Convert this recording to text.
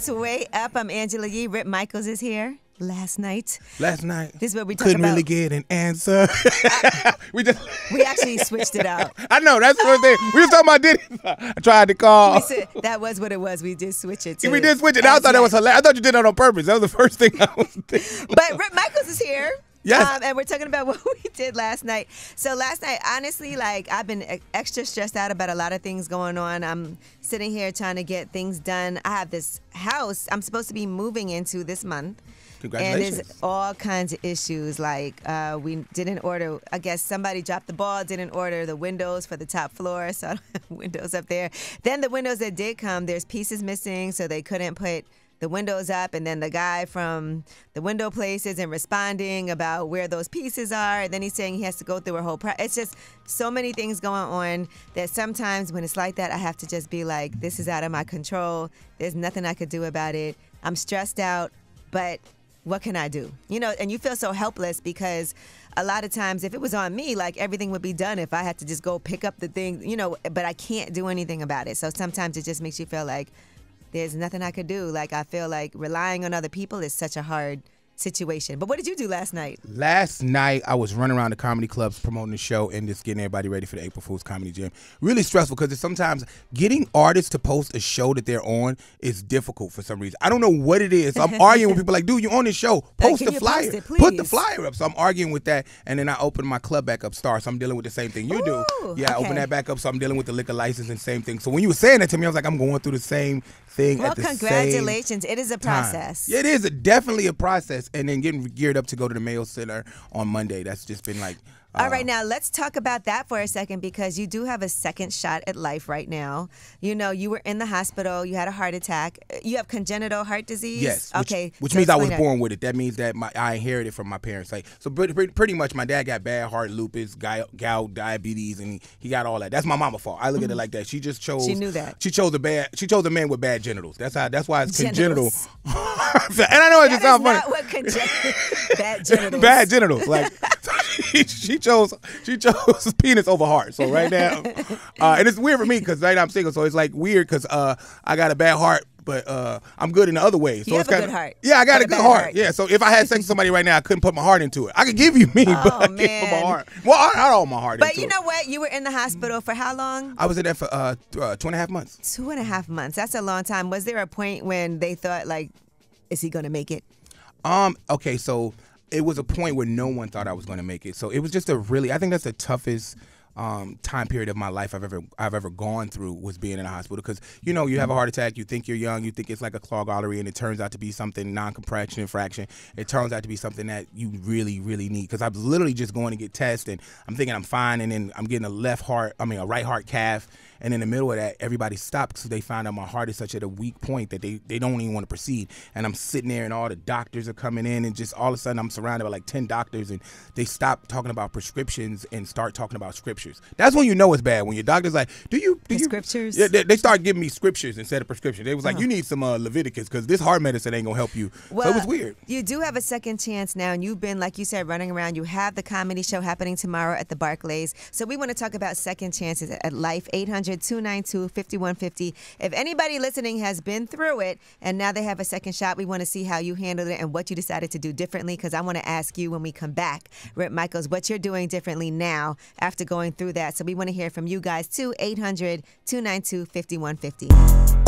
It's Way Up. I'm Angela Yee. Rip Micheals is here. Last night. This is what we talk couldn't about. really get an answer. We actually switched it out. I know, that's the first thing. We were talking about Diddy. I tried to call. We said that was what it was. We did switch it. We did switch it. I thought that was hilarious. I thought you did that on purpose. That was the first thing I was thinking. But Rip Micheals is here. Yes. And we're talking about what we did last night. So last night, honestly, like I've been extra stressed out about a lot of things going on. I'm sitting here trying to get things done. I have this house I'm supposed to be moving into this month. Congratulations. And there's all kinds of issues. Like we didn't order, I guess somebody dropped the ball, didn't order the windows for the top floor, so I don't have windows up there. Then the windows that did come, there's pieces missing, so they couldn't put the windows up, and then the guy from the window place isn't responding about where those pieces are, and then he's saying he has to go through a whole it's just so many things going on that sometimes when it's like that, I have to just be like, this is out of my control. There's nothing I could do about it. I'm stressed out, but what can I do? You know, and you feel so helpless because a lot of times if it was on me, like everything would be done if I had to just go pick up the thing, you know, but I can't do anything about it. So sometimes it just makes you feel like there's nothing I could do. Like I feel like relying on other people is such a hard situation. But what did you do last night? Last night, I was running around the comedy clubs promoting the show and just getting everybody ready for the April Fool's Comedy Jam. Really stressful because sometimes getting artists to post a show that they're on is difficult for some reason. I don't know what it is. So I'm arguing with people like, dude, you're on this show. Post the flyer. Put the flyer up. So I'm arguing with that. And then I open my club back up, Star. So I'm dealing with the same thing you do. Yeah, I open that back up. So I'm dealing with the liquor license and same thing. So when you were saying that to me, I was like, I'm going through the same thing at the same time. Well, congratulations. It is a process. Yeah, it is definitely a process. And then getting geared up to go to the Mayo Center on Monday. That's just been like... All right, now let's talk about that for a second because you do have a second shot at life right now. You know, you were in the hospital. You had a heart attack. You have congenital heart disease? Yes. Okay. Which means I was born with it. That means that I inherited from my parents. Like, so pretty much my dad got bad heart, lupus, gout, diabetes, and he got all that. That's my mama's fault. I look at it like that. She just chose... She knew that. She chose a man with bad genitals. That's why it's congenital. And I know it just sounds funny. That's not what congenital... Bad genitals. Bad genitals. Like... She chose penis over heart. So right now, and it's weird for me because right now I'm single, so it's like weird because I got a bad heart, but I'm good in the other ways. So you it's have a good heart. Yeah, I got a good heart. Yeah, so if I had sex with somebody right now, I couldn't put my heart into it. I could give you me, but I can't put my heart. Well, not all my heart. But you know what? You were in the hospital for how long? I was in there for 2.5 months. 2.5 months. That's a long time. Was there a point when they thought like, is he gonna make it? Okay, so. It was a point where no one thought I was going to make it. So it was just I think that's the toughest time period of my life I've ever gone through was being in a hospital because, you know, you have a heart attack, you think you're young, you think it's like a clogged artery, and it turns out to be something non-compression infraction. It turns out to be something that you really, really need because I was literally just going to get tested and I'm thinking I'm fine, and then I'm getting a right heart cath. And in the middle of that, everybody stopped because they found out my heart is such at a weak point that they don't even want to proceed. And I'm sitting there and all the doctors are coming in and just all of a sudden I'm surrounded by like 10 doctors and they stop talking about prescriptions and start talking about scriptures. That's when you know it's bad. When your doctor's like, do you scriptures? Yeah, they start giving me scriptures instead of prescriptions. They was like, you need some Leviticus because this heart medicine ain't gonna help you. Well, so it was weird. You do have a second chance now, and you've been, like you said, running around. You have the comedy show happening tomorrow at the Barclays. So we want to talk about second chances at life. 800-292-5150. If anybody listening has been through it and now they have a second shot, we want to see how you handled it and what you decided to do differently, because I want to ask you when we come back, Rip Micheals, what you're doing differently now after going through that. So we want to hear from you guys too. 800-292-5150.